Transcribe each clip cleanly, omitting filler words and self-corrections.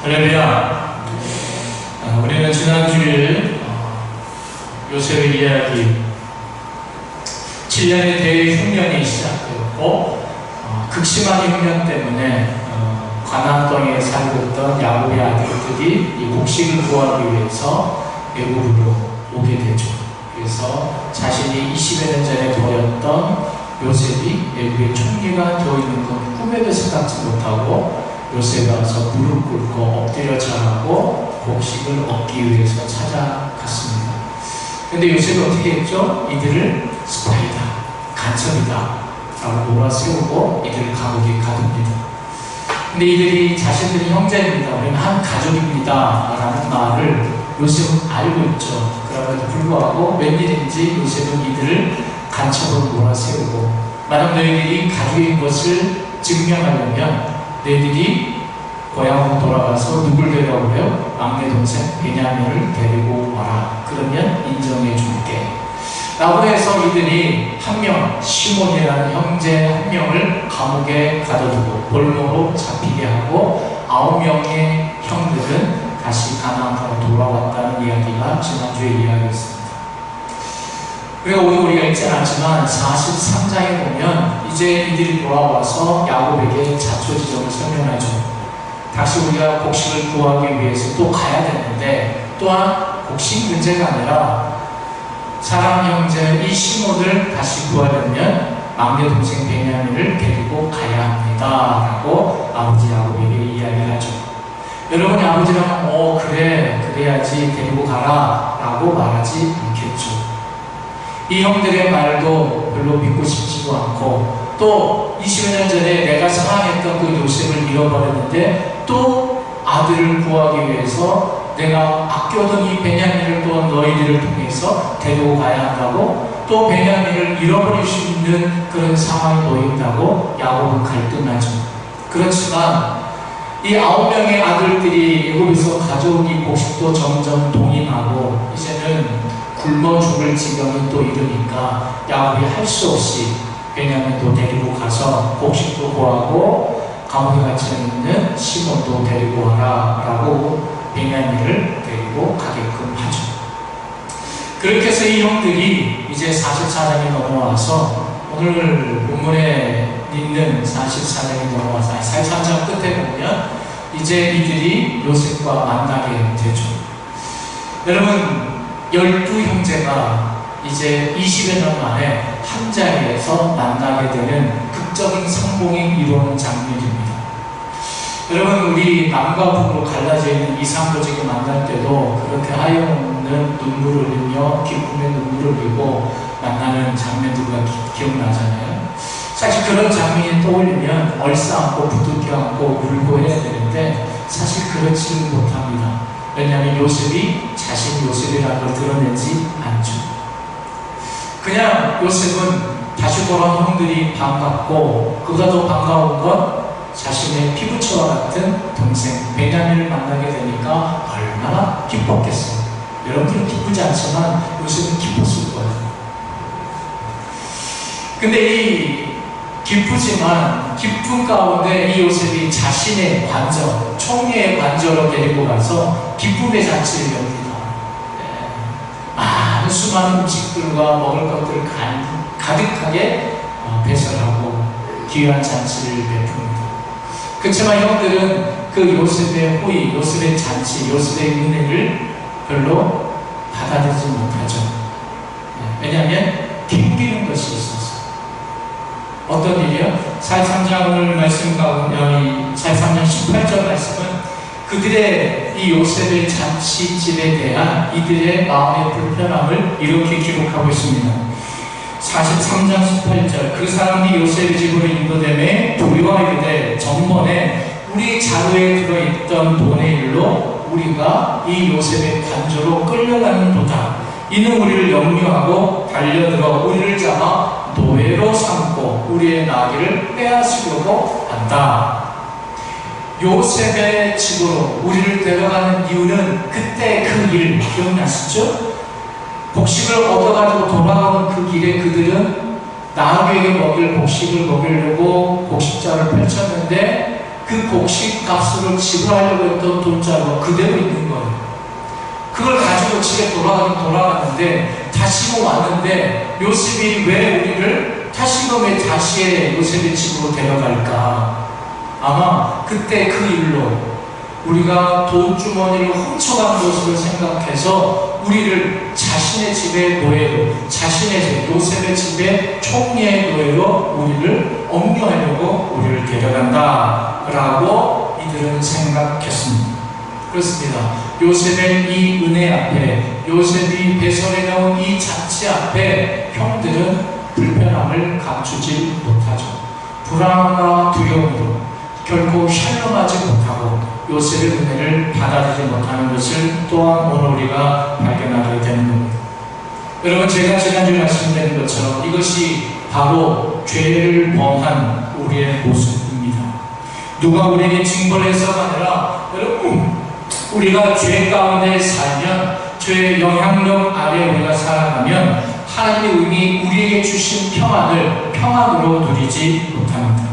할렐루야. 우리는 지난주일 요셉의 이야기 7년의 대흉년이 시작되었고 극심한 흉년 때문에 가나안 땅에 살고 있던 야곱의 아들들이 이 곡식을 구하기 위해서 애굽으로 오게 되죠. 그래서 자신이 20여 년 전에 보였던 요셉이 애굽의 총리가 되어 있는 건 꿈에도 생각지 못하고 요셉이 와서 무릎 꿇고 엎드려 절하고 곡식을 얻기 위해서 찾아갔습니다. 근데 요셉이 어떻게 했죠? 이들을 스파이다, 간첩이다 라고 몰아세우고 이들을 감옥에 가둡니다. 근데 이들이 자신들이 형제입니다, 우리는 한 가족입니다 라는 말을 요셉은 알고 있죠. 그럼에도 불구하고 웬일인지 요셉은 이들을 간첩으로 몰아세우고, 만약 너희들이 가족인 것을 증명하려면 너희들이 고향으로 돌아가서 누굴 데려오래요? 막내 동생 베냐민을 데리고 와라. 그러면 인정해 줄게 라고 해서 이들이 한 명, 시몬이라는 형제 한 명을 감옥에 가둬두고 볼모로 잡히게 하고 9명의 형들은 다시 가나안으로 돌아왔다는 이야기가 지난주에 이야기였습니다. 그리고 오늘 우리가 읽지 않았지만 43장에 보면 이제 이들이 돌아와서 야곱에게 자초지종을 설명하죠. 다시 우리가 곡식을 구하기 위해서 또 가야 되는데, 또한 곡식 문제가 아니라 사람 형제 이 시몬을 다시 구하려면 막내 동생 베냐민을 데리고 가야 합니다 라고 아버지 야곱에게 이야기를 하죠. 여러분이 아버지라면 그래야지 데리고 가라 라고 말하지 않겠죠. 이 형들의 말도 별로 믿고 싶지도 않고, 또 20여 년 전에 내가 사랑했던 그 요셉을 잃어버렸는데 또 아들을 구하기 위해서 내가 아껴둔 이 베냐민을 또 너희들을 통해서 데리고 가야 한다고, 또 베냐민을 잃어버릴 수 있는 그런 상황이 놓인다고 야곱은 갈등하죠. 그렇지만 이 9명의 아들들이 애굽에서 가져온 이 곡식도 점점 동임하고 이제는 굶어 죽을 지경이 또 이르니까 야곱이 할 수 없이 베냐민도 데리고 가서 곡식도 구하고 감옥에 갇혀 있는 시몬도 데리고 와라 라고 베냐민을 데리고 가게끔 하죠. 그렇게 해서 이 형들이 이제 44장이 넘어와서 오늘 본문에 있는 44장이 넘어와서 43장 끝에 보면 이제 이들이 요셉과 만나게 되죠. 여러분, 12형제가 이제 20여 년 만에 한 자리에서 만나게 되는 극적인 성공이 이루어지는 장면입니다. 여러분, 우리 남과 북으로 갈라져 있는 이상도적인 만날 때도 그렇게 하염없는 눈물을 흘리며 기쁨의 눈물을 흘리고 만나는 장면들과 기억나잖아요. 사실 그런 장면이 떠올리면 얼싸안고 부둥켜 안고 울고 해야 되는데 사실 그렇지는 못합니다. 왜냐하면 요셉이 자신 요셉이라는 걸 드러내지 않죠. 그냥 요셉은 다시 돌아온 형들이 반갑고, 그보다 더 반가운 건 자신의 피부처와 같은 동생 베냐민을 만나게 되니까 얼마나 기뻤겠어요. 여러분들은 기쁘지 않지만 요셉은 기뻤을 거예요. 근데 이 기쁘지만 기쁨 가운데 이 요셉이 자신의 관저, 총리의 관저로 데리고 가서 기쁨의 잔치를 엽니다. 많은 수많은 음식들과 먹을 것들을 가득하게 배설하고 귀한 잔치를 베풉니다. 그렇지만 형들은 그 요셉의 호의, 요셉의 잔치, 요셉의 은혜를 별로 받아들이지 못하죠. 왜냐하면 캥기는 것이 있었어요. 어떤 일이요? 43장 오늘 말씀 가운데 43장 18절 말씀은 그들의 이 요셉의 잔치집에 대한 이들의 마음의 불편함을 이렇게 기록하고 있습니다. 43장 18절 그 사람이 요셉의 집으로 인도되매 두려워하게 전번에 우리 자루에 들어있던 돈의 일로 우리가 이 요셉의 관저로 끌려가는 도다. 이는 우리를 역류하고 달려들어 우리를 잡아 노예로 삼고 우리의 나귀를 빼앗으려고 한다. 요셉의 집으로 우리를 데려가는 이유는 그때 그 일 기억나시죠? 곡식을 얻어가지고 돌아가는 그 길에 그들은 나귀에게 먹일 곡식을 먹이려고 곡식자를 펼쳤는데 그 곡식 값으로 지불하려고 했던 돈자루가 그대로 있는 거예요. 그걸 가지고 집에 돌아갔는데 다시금 왔는데 요셉이 왜 우리를 다시금의 다시의 요셉의 집으로 데려갈까? 아마 그때 그 일로 우리가 돈주머니를 훔쳐간 것으로 생각해서 우리를 자신의 집의 노예로, 자신의 집, 요셉의 집의 총리의 노예로 우리를 억류하려고 우리를 데려간다 라고 이들은 생각했습니다. 그렇습니다. 요셉의 이 은혜 앞에, 요셉이 배설해 놓은 이 잔치 앞에 형들은 불편함을 감추지 못하죠. 불안과 두려움으로 결코 샬롬하지 못하고 요셉의 은혜를 받아들이지 못하는 것을 또한 오늘 우리가 발견하게 되는 겁니다. 여러분, 제가 지난주에 말씀드린 것처럼 이것이 바로 죄를 범한 우리의 모습입니다. 누가 우리에게 징벌해서가 아니라, 여러분, 우리가 죄 가운데 살면, 죄의 영향력 아래 우리가 살아가면 하나님의 의미 우리에게 주신 평안을 평안으로 누리지 못합니다.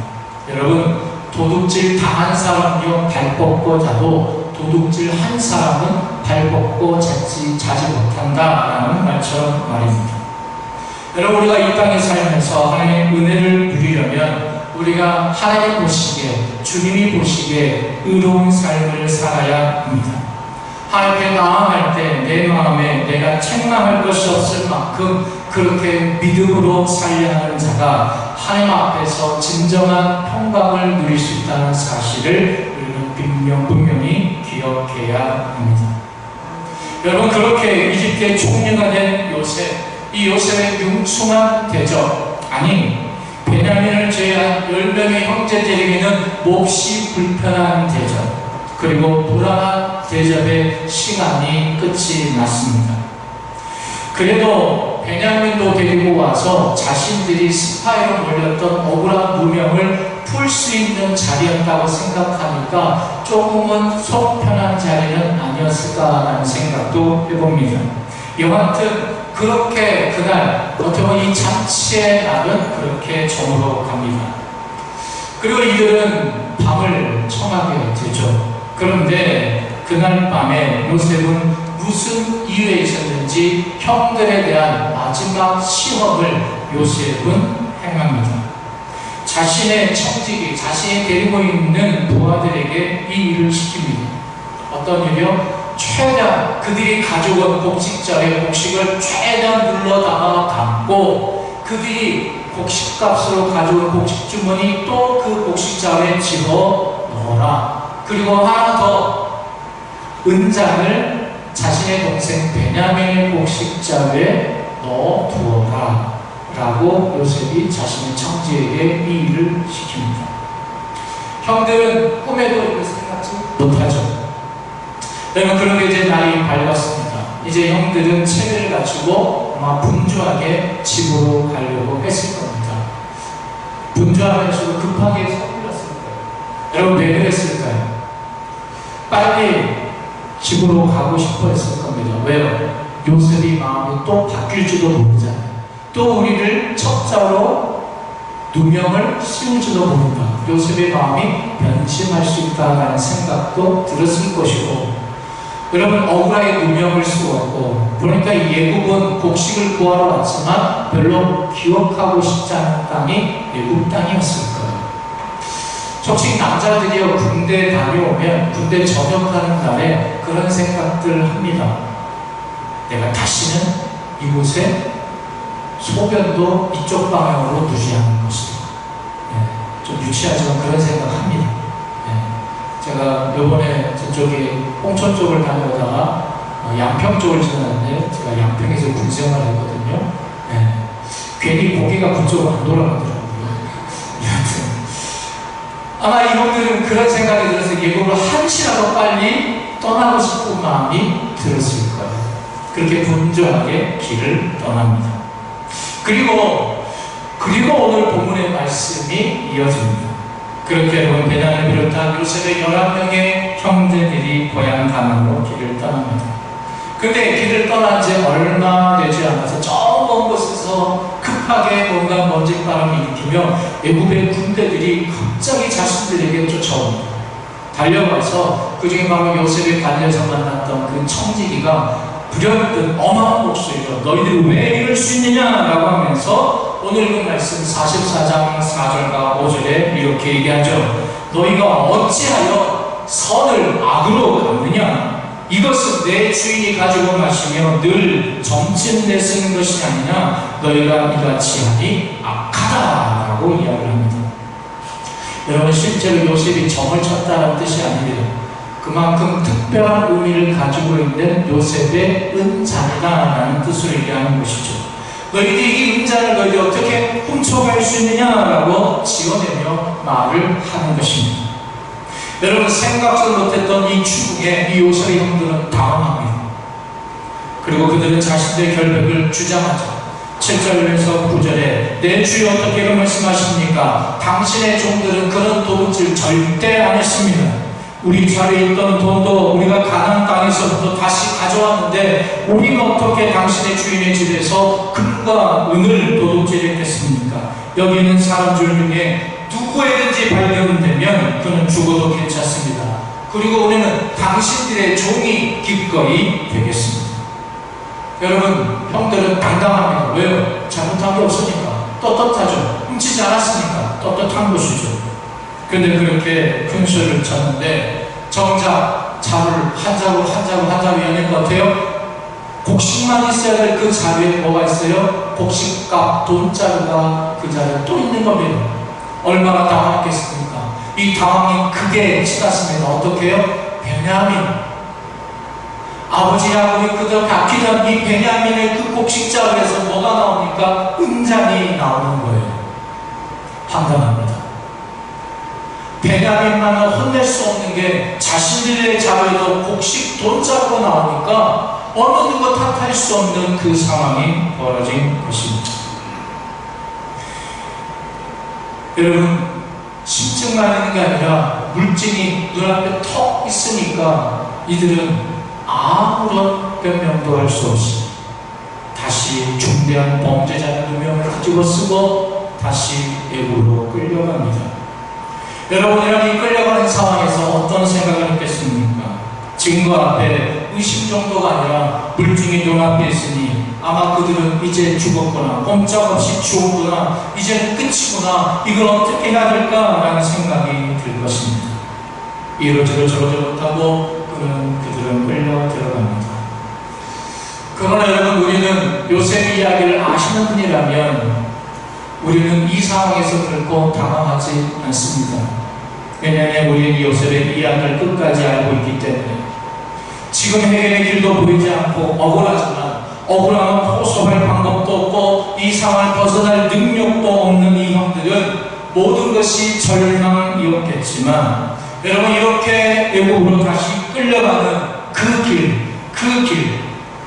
여러분, 도둑질 당한 사람이요 발 뻗고 자도 도둑질 한 사람은 발 뻗고 자지 못한다라는 말처럼 말입니다. 여러분, 우리가 이 땅에 살면서 하나님의 은혜를 누리려면 우리가 하나님 보시기에, 주님이 보시기에 의로운 삶을 살아야 합니다. 하나님께 나아갈 때 내 마음에 내가 책망할 것이 없을 만큼 그렇게 믿음으로 살려야 하는 자가 하나님 앞에서 진정한 평강을 누릴 수 있다는 사실을 우리는 분명히 기억해야 합니다. 여러분, 그렇게 이집트의 총리가 된 요셉, 이 요셉의 융숭한 대접, 아니 베냐민을 제외한 10명의 형제들에게는 몹시 불편한 대접, 그리고 불안한 대접의 시간이 끝이 났습니다. 그래도 베냐민도 데리고 와서 자신들이 스파이로 몰렸던 억울한 누명을 풀 수 있는 자리였다고 생각하니까 조금은 속 편한 자리는 아니었을까라는 생각도 해봅니다. 여하튼 그렇게 그날 어떻게 보면 이 잔치의 날은 그렇게 저물어 갑니다. 그리고 이들은 밤을 청하게 되죠. 그런데 그날 밤에 요셉은 무슨 이유에 있었는지 형들에 대한 마지막 시험을 요셉은 행합니다. 자신의 청지기, 자신이 데리고 있는 부하들에게 이 일을 시킵니다. 어떤 일이요? 최대한 그들이 가져온 곡식자의 곡식을 최대한 눌러다가 담고 그들이 곡식값으로 가져온 곡식 주머니 또 그 곡식자에 집어 넣어라. 그리고 하나 더, 은장을 자신의 동생 베냐민의 곡식자에 넣어 두어라 라고 요셉이 자신의 청지에게 이 일을 시킵니다. 형들은 꿈에도 이걸 생각지 못하죠. 여러분, 그렇게 이제 날이 밝았습니다. 이제 형들은 체면을 갖추고 아마 분주하게 집으로 가려고 했을 겁니다. 분주하면서도 급하게 서둘렀을 거예요. 여러분, 왜 그랬을까요? 빨리 집으로 가고 싶어 했을 겁니다. 왜요? 요셉이 마음이 또 바뀔지도 모르잖아요. 또 우리를 첩자로 누명을 씌울지도 모른다. 요셉의 마음이 변심할 수 있다는 생각도 들었을 것이고, 여러분, 억울하게 누명을 씌웠고, 그러니까 예굽은 곡식을 구하러 왔지만 별로 기억하고 싶지 않은 땅이 예굽 땅이었을 거예요. 솔직히 남자들이요, 군대 다녀오면 군대 전역하는 날에 그런 생각들을 합니다. 내가 다시는 이곳에 소변도 이쪽 방향으로 누지 않는 것이다. 좀 유치하지만 그런 생각합니다. 제가 요번에 저쪽에 홍천 쪽을 다녀오다가 양평 쪽을 지나는데 제가 양평에서 군생활을 했거든요. 괜히 고개가 그쪽으로 안 돌아가더라고요. 아마 이분들은 그런 생각이 들어서 예고를 한시라도 빨리 떠나고 싶은 마음이 들었을 거예요. 그렇게 분주하게 길을 떠납니다. 그리고 오늘 본문의 말씀이 이어집니다. 그렇게 여러분, 베냐민을 비롯한 요셉의 11명의 형제들이 고향 가나안으로 길을 떠납니다. 근데 길을 떠난 지 얼마 되지 않아서 저 먼 곳에서 급하게 뭔가 먼지바람이 일으키며 애굽의 군대들이 갑자기 자신들에게 쫓아옵니다. 달려가서 그중에 바로 요셉의 관에서 만났던 그 청지기가 불현듯 어마어마한 목소리로 너희들이 왜 이럴 수 있느냐라고 하면서 오늘 읽은 말씀 44장 4절과 5절에 이렇게 얘기하죠. 너희가 어찌하여 선을 악으로 갚느냐? 이것은 내 주인이 가지고 마시며 늘 점침내 쓰는 것이 아니냐? 너희가 이같이 하니 악하다라고 이야기를 합니다. 여러분, 실제로 요셉이 점을 쳤다는 뜻이 아닙니다. 그만큼 특별한 의미를 가지고 있는 요셉의 은자다라는 뜻으로 얘기하는 것이죠. 너희들이 이 은자를 너희들이 어떻게 훔쳐갈 수 있느냐라고 지어내며 말을 하는 것입니다. 여러분, 생각도 못했던 이 추궁에 이 요셉의 형들은 당황합니다. 그리고 그들은 자신들의 결백을 주장하죠. 7절에서 9절에 내 주여 어떻게 말씀하십니까? 당신의 종들은 그런 도둑질 절대 안 했습니다. 우리 자리에 있던 돈도 우리가 가나안 땅에서부터 다시 가져왔는데 우리는 어떻게 당신의 주인의 집에서 금과 은을 도둑질했겠습니까? 여기 있는 사람들 중에 누구에든지 발견되면 그는 죽어도 괜찮습니다. 그리고 우리는 당신들의 종이 기꺼이 되겠습니다. 여러분, 형들은 당당합니다. 왜요? 잘못한 게 없으니까. 떳떳하죠. 훔치지 않았으니까 떳떳한 것이죠. 그런데 그렇게 큰 소리를 쳤는데 정작 자루를 한 자루 여는 것 같아요. 곡식만 있어야 될 그 자루에 뭐가 있어요? 곡식값 돈자루가 그 자리에 또 있는 겁니다. 얼마나 당황했겠습니까? 이 당황이 크게 치닫습니다. 어떻게 해요? 베냐민, 아버지 야곱이 그저 아끼던 이 베냐민의 그 곡식자루에서 뭐가 나옵니까? 은잔이 나오는 거예요. 황당합니다. 베냐민만은 혼낼 수 없는 게 자신들의 자루에도 곡식 돈자루가 나오니까 어느 누구 탓할 수 없는 그 상황이 벌어진 것입니다. 여러분, 심증만 있는 게 아니라 물증이 눈앞에 턱 있으니까 이들은 아무런 변명도 할 수 없이 다시 중대한 범죄자의 누명을 가지고 쓰고 다시 애굽으로 끌려갑니다. 여러분, 이런 끌려가는 상황에서 어떤 생각을 했겠습니까? 증거 앞에 의심 정도가 아니라 물증이 눈앞에 있으니 아마 그들은 이제 죽었구나, 꼼짝없이 죽었구나, 이제는 끝이구나, 이걸 어떻게 해야 될까라는 생각이 들 것입니다. 이러저러 저러저러 못하고 그들은 끌려 들어갑니다. 그러나 여러분, 우리는 요셉의 이야기를 아시는 분이라면 우리는 이 상황에서 결코 당황하지 않습니다. 왜냐하면 우리는 요셉의 이야기를 끝까지 알고 있기 때문에 지금 해결의 길도 보이지 않고 억울하지만 억울함은 호소할 방법도 없고 이 상황을 벗어날 능력도 없는 이 형들은 모든 것이 절망이었겠지만 여러분, 이렇게 애굽으로 다시 끌려가는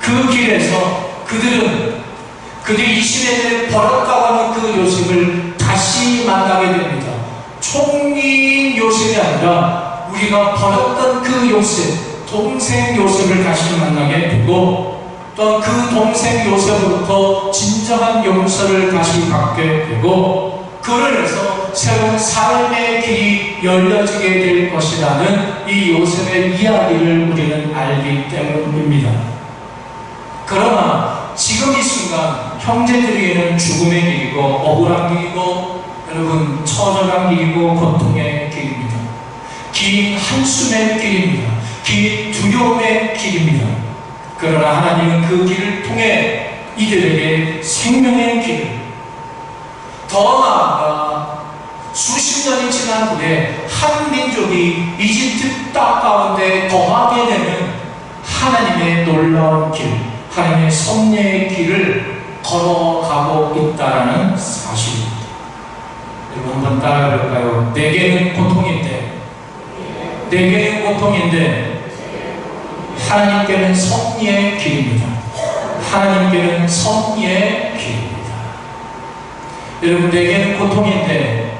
그 길에서 그들이 20년을 버렸다고 하는 그 요셉을 다시 만나게 됩니다. 총리인 요셉이 아니라 우리가 버렸던 그 요셉, 동생 요셉을 다시 만나게 되고 또 그 동생 요셉으로부터 진정한 용서를 다시 받게 되고 그를 위해서 새로운 삶의 길이 열려지게 될 것이라는 이 요셉의 이야기를 우리는 알기 때문입니다. 그러나 지금 이 순간 형제들에게는 죽음의 길이고 억울한 길이고 여러분 처절한 길이고 고통의 길입니다. 긴 한숨의 길입니다. 긴 두려움의 길입니다. 그러나 하나님은 그 길을 통해 이들에게 생명의 길을, 더 나아가 수십 년이 지난 후에 한 민족이 이집트 땅 가운데 거하게 되는 하나님의 놀라운 길, 하나님의 섭리의 길을 걸어가고 있다는 사실입니다. 여러분 한번 따라해볼까요? 내게는 고통인데 하나님께는 섭리의 길입니다. 하나님께는 섭리의 길입니다. 여러분, 내게는 고통인데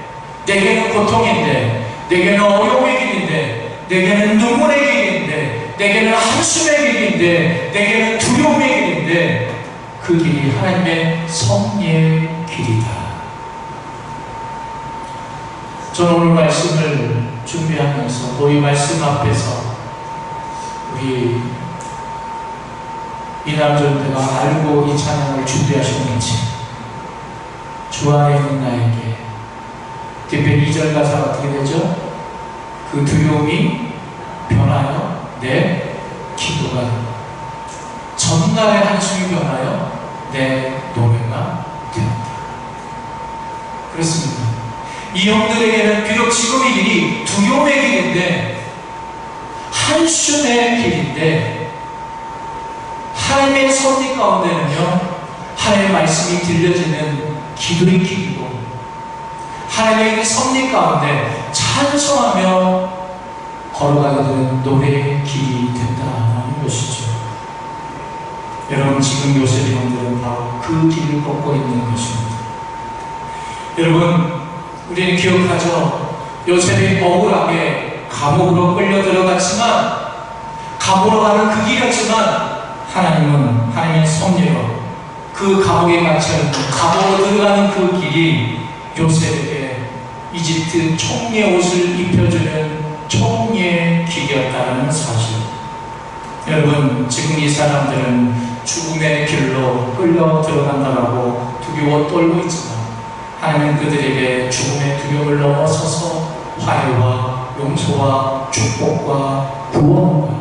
내게는 어려움의 길인데 내게는 눈물의 길인데 내게는 한숨의 길인데 내게는 두려움의 길인데 그 길이 하나님의 섭리의 길이다. 저는 오늘 말씀을 준비하면서 또 이 말씀 앞에서 우리 이남전대가 알고 이 찬양을 준비하셨는지, 주 안에 있는 나에게, 특별히 2절 가사가 어떻게 되죠? 그 두려움이 변하여 내 기도가 되고 전날의 한숨이 변하여 내 노래가 되었다. 그렇습니다. 이 형들에게는 비록 지금 이 길이 두려움의 길인데, 한숨의 길인데, 하나님의 섭리 가운데는요, 하나님의 말씀이 들려지는 기도의 길이고, 하나님의 섭리 가운데 찬송하며 걸어가게 되는 노래의 길이 된다는 것이죠. 여러분, 지금 요셉의 형들은 바로 그 길을 걷고 있는 것입니다. 여러분, 우리는 기억하죠? 요셉이 억울하게 감옥으로 끌려 들어갔지만, 감옥으로 가는 그 길이었지만, 하나님은 하나님의 섭리로 그 감옥에 갇혀있는, 감옥으로 들어가는 그 길이 요셉에게 이집트 총리의 옷을 입혀주는 총리의 길이었다는 사실. 여러분, 지금 이 사람들은 죽음의 길로 끌려 들어간다라고 두려워 떨고 있지만, 하나님은 그들에게 죽음의 두려움을 넘어서서 화해와 용서와 축복과 구원과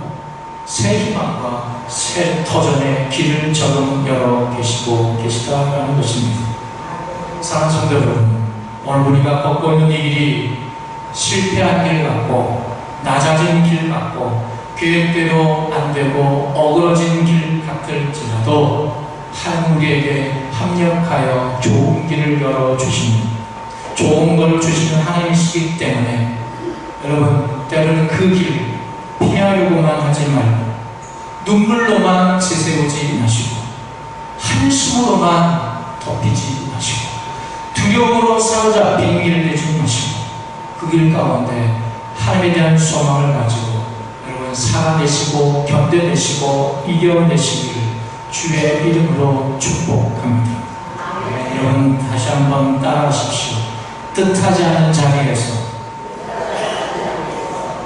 새 희망과 새 터전의 길을 저금 열어 계시고 계시다는 것입니다. 사랑하는 성도 여러분, 오늘 우리가 걷고 있는 이 길이 실패한 길 같고, 낮아진 길 같고, 계획대로 안 되고 어그러진 길 같을지라도, 하나님 우리에게 합력하여 좋은 길을 열어주시는, 좋은 걸 주시는 하나님이시기 때문에, 여러분, 때로는 그 길 피하려고만 하지 말고, 눈물로만 지새우지 마시고, 한숨으로만 덮이지 마시고, 두려움으로 사로잡힌 길을 내지 마시고, 그 길 가운데 하나님에 대한 소망을 가지고 여러분 살아내시고 견뎌내시고 이겨내시기를 주의 이름으로 축복합니다. 여러분, 다시 한번 따라하십시오. 뜻하지 않은 자리에서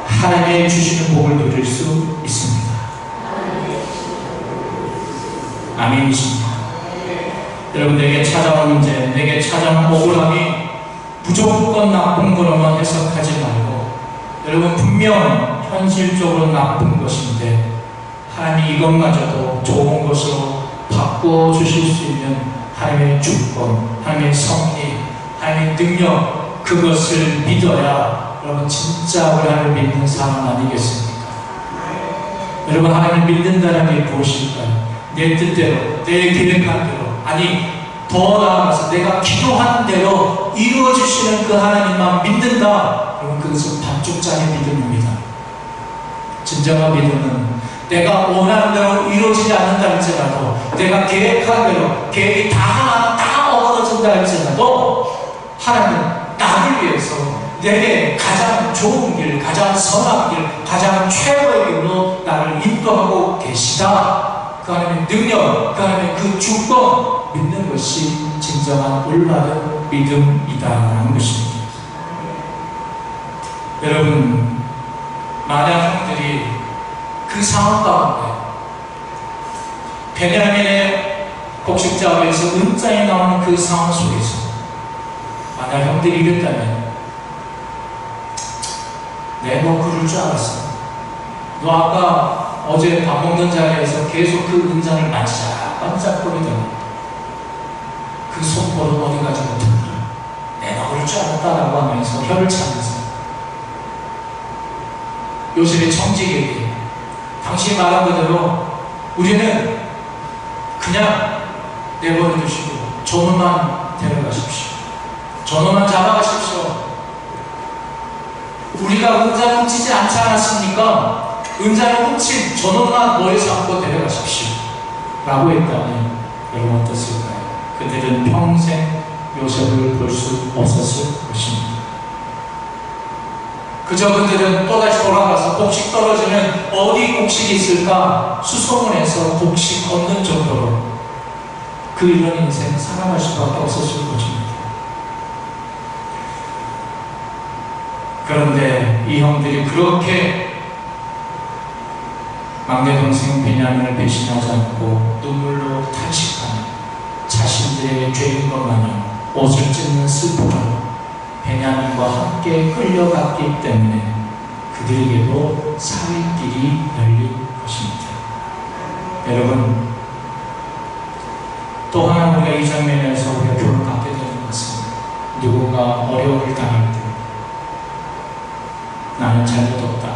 하나님의 주시는 복을 누릴 수 있습니다. 아멘이십니다. 여러분, 내게 찾아온 문제, 내게 찾아온 억울함이 무조건 나쁜 거로만 해석하지 말고, 여러분, 분명 현실적으로 나쁜 것인데 하나님이 이것마저도 좋은 것으로 바꾸어 주실 수 있는 하나님의 주권, 하나님의 섭리, 하나님의 능력, 그것을 믿어야 여러분 진짜 우리 하나님을 믿는 사람 아니겠습니까? 여러분, 하나님을 믿는다는 게 무엇일까요? 내 뜻대로, 내 계획한 대로, 아니 더 나아가서 내가 기도한 대로 이루어주시는 그 하나님만 믿는다. 여러분, 그것은 반쪽짜리 믿음입니다. 진정한 믿음은 내가 원하는 대로 이루어지지 않는다 할지라도, 내가 계획한 대로 계획이 다 어그러진다 할지라도, 하나님은 나를 위해서 내게 가장 좋은 길, 가장 선한 길, 가장 최고의 길로 나를 인도하고 계시다. 그 하나님의 능력, 그 하나님의 그 주권 믿는 것이 진정한 올바른 믿음이다라는 것입니다. 여러분, 만약 형들이 그 상황 가운데 베냐민의 곡식자루에서 은장이 나오는 그 상황 속에서 만약 형들이 이랬다면, 너 그럴 줄 알았어. 너 아까 어제 밥 먹는 자리에서 계속 그 은장을 반짝거리더니 그 손버릇 어디 가지 못했나? 내가 그럴 줄 알았다라고 하면서 혀를 차면서 요셉의 청지기에게, 당신이 말한 그대로 우리는 그냥 내버려 두시고 저놈만 데려가십시오. 저놈만 잡아가십시오. 우리가 은장을 훔치지 않지 않았습니까? 은장을 훔친 저놈만 너희 삼고 데려가십시오 라고 했다면 여러분 어떻을까요? 그들은 평생 요셉을 볼 수 없었을 것입니다. 그저 그들은 또다시 돌아가서 곡식 떨어지면 어디 곡식이 있을까 수소문해서 곡식 얻는 정도로 이런 인생 살아갈 수밖에 없었을 것입니다. 그런데 이 형들이 그렇게 막내 동생 베냐민을 배신하지 않고 눈물로 탄식하며 자신들의 죄인 것 마냥 옷을 찢는 슬픔으로 베냐민과 함께 끌려갔기 때문에 그들에게도 사회 길이 열린 것입니다. 여러분, 또 하나 우리가 이 장면에서 우리가 교훈을 갖게 되는 것은 누군가 어려움을 당할 때 나는 잘못없다,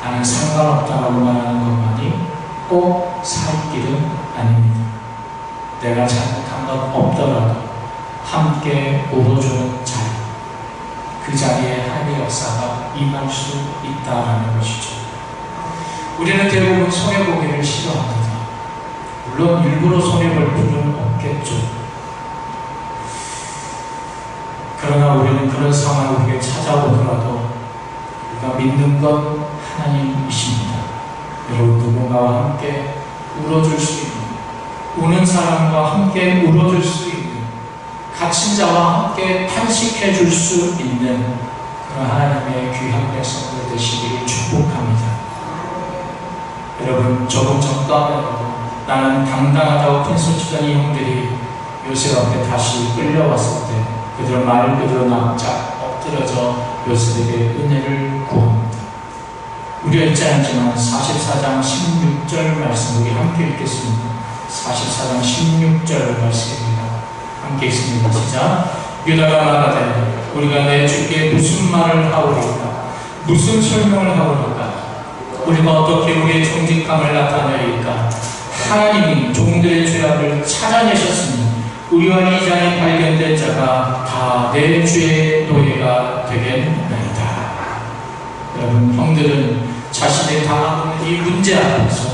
나는 상관없다라고 말하는 것만이 꼭 살 길은 아닙니다. 내가 잘못한 것 없더라도 함께 울어주는 자리, 그 자리에 하나님의 역사가 임할 수 있다라는 것이죠. 우리는 대부분 손해보기를 싫어합니다. 물론 일부러 손해볼 필요는 없겠죠. 그러나 우리는 그런 상황이 우리에게 찾아오더라도 우리가 믿는 건 하나님이십니다. 여러분, 누군가와 함께 울어줄 수 있는, 우는 사람과 함께 울어줄 수 있는, 갇힌 자와 함께 탄식해 줄 수 있는 그런 하나님의 귀한 백성들 되시기를 축복합니다. 여러분, 조금 전까지도 나는 당당하다고 핀소치던 이 형들이 요셉 앞에 다시 끌려왔을 때 그들은 말 그대로 납작 엎드려져 요셉에게 은혜를 구합니다. 우리가 읽지 않지만 44장 16절 말씀 우리 함께 읽겠습니다. 44장 16절 말씀입니다. 함께 읽습니다. 시작. 유다가 말하되 우리가 내 주께 무슨 말을 하오리까? 무슨 설명을 하오리까? 우리가 어떻게 우리의 정직함을 나타내리까? 하나님이 종들의 죄악을 찾아내셨으니 우리와 이 잔이 발견된 자가 다 내 죄의 노예가 되겠나이다. 여러분, 형들은 자신의 당하는 이 문제 앞에서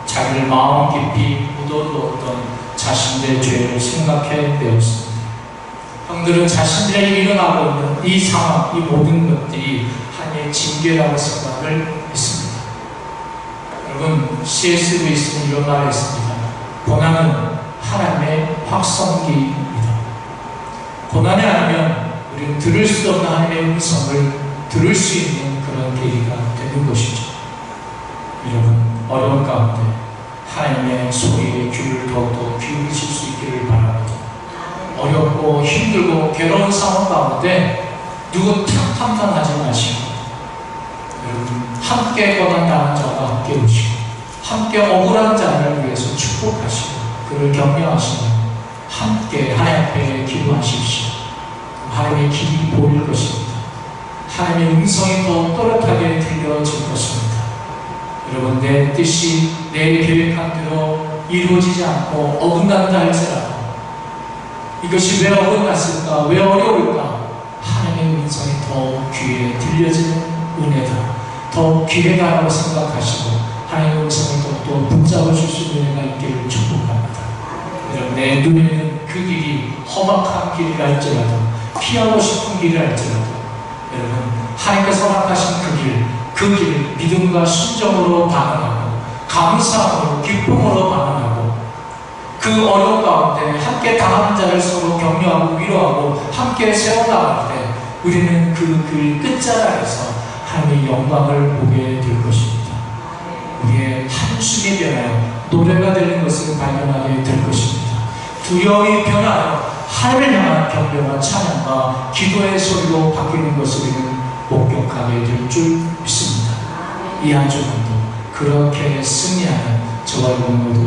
자기를 마음 깊이 묻어두었던 자신들의 죄를 생각해 내었습니다. 형들은 자신들에게 일어나고 있는 이 상황, 이 모든 것들이 하나님의 징계라고 생각을 했습니다. 여러분, C.S. 루이스는 이런 말을 했습니다. 고난은 하나님의 확성기입니다. 고난이 아니면 우리는 들을 수 없는 하나님의 음성을 들을 수 있는 그런 계기가 되는 것이죠. 여러분, 어려운 가운데 하나님의 소리에 귀를 더욱더 기울이실 수 있기를 바랍니다. 어렵고 힘들고 괴로운 상황 가운데 누구 탓함당하지 마시고, 여러분, 함께 고난당한 자와 함께 오시고 함께 억울한 자를 위해서 축복하시고 그를 격려하시며 함께 하나님 앞에 기도하십시오. 하나님의 길이 보일 것입니다. 하나님의 음성이 더 또렷하게 들려질 것입니다. 여러분, 내 뜻이 내 계획한 대로 이루어지지 않고 어긋난다 할지라도 이것이 왜 어긋났을까? 왜 어려울까? 하나님의 음성이 더 귀에 들려지는 은혜다, 더 기회다라고 생각하시고 하나님의 음성을 더욱더 붙잡아줄 수 있는 은혜가 있기를 축복합니다. 여러분, 내 눈에는 그 길이 험악한 길이라 할지라도 피하고 싶은 길이라 할지라도 여러분, 하나님께서 허락하신 그 길을 믿음과 순종으로 반응하고 감사함으로 기쁨으로 반응하고 그 어려운 가운데 함께 당하는 자를 서로 격려하고 위로하고 함께 세워나갈 때 우리는 그 길 끝자락에서 하나님의 영광을 보게 될 것입니다. 우리의 한숨이 변하여 노래가 되는 것을 발견하게 될 것입니다. 두려움이 변하여 하나님을 향한 경배와 찬양과 기도의 소리로 바뀌는 것을 우리는 목격하게 될 줄 믿습니다. 이 한 주간도 그렇게 승리하는 저와 여러분 모두